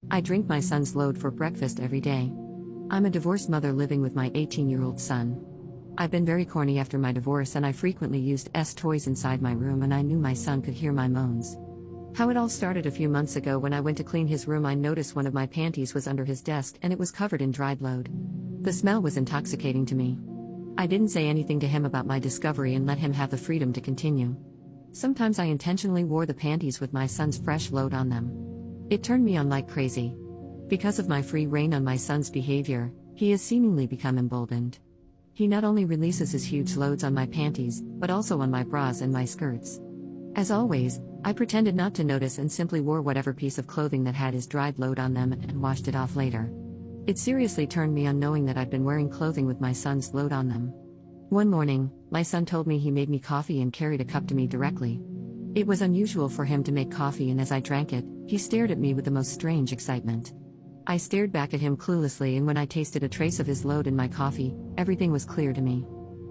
I drink my son's load for breakfast every day. I'm a divorced mother living with my 18-year-old son. I've been very corny after my divorce and I frequently used toys inside my room and I knew my son could hear my moans. How it all started a few months ago when I went to clean his room. I noticed one of my panties was under his desk and it was covered in dried load. The smell was intoxicating to me. I didn't say anything to him about my discovery and let him have the freedom to continue. Sometimes I intentionally wore the panties with my son's fresh load on them. It turned me on like crazy. Because of my free reign on my son's behavior, he has seemingly become emboldened. He not only releases his huge loads on my panties, but also on my bras and my skirts. As always, I pretended not to notice and simply wore whatever piece of clothing that had his dried load on them and washed it off later. It seriously turned me on knowing that I'd been wearing clothing with my son's load on them. One morning, my son told me he made me coffee and carried a cup to me directly. It was unusual for him to make coffee, and as I drank it, he stared at me with the most strange excitement. I stared back at him cluelessly, and when I tasted a trace of his load in my coffee, everything was clear to me.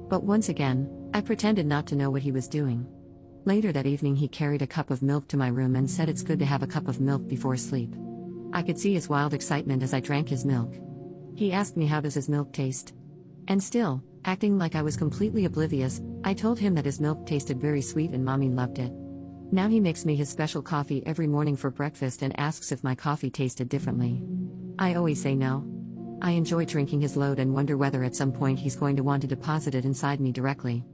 But once again, I pretended not to know what he was doing. Later that evening he carried a cup of milk to my room and said it's good to have a cup of milk before sleep. I could see his wild excitement as I drank his milk. He asked me how does his milk taste? And still, acting like I was completely oblivious, I told him that his milk tasted very sweet and mommy loved it. Now he makes me his special coffee every morning for breakfast and asks if my coffee tasted differently. I always say no. I enjoy drinking his load and wonder whether at some point he's going to want to deposit it inside me directly.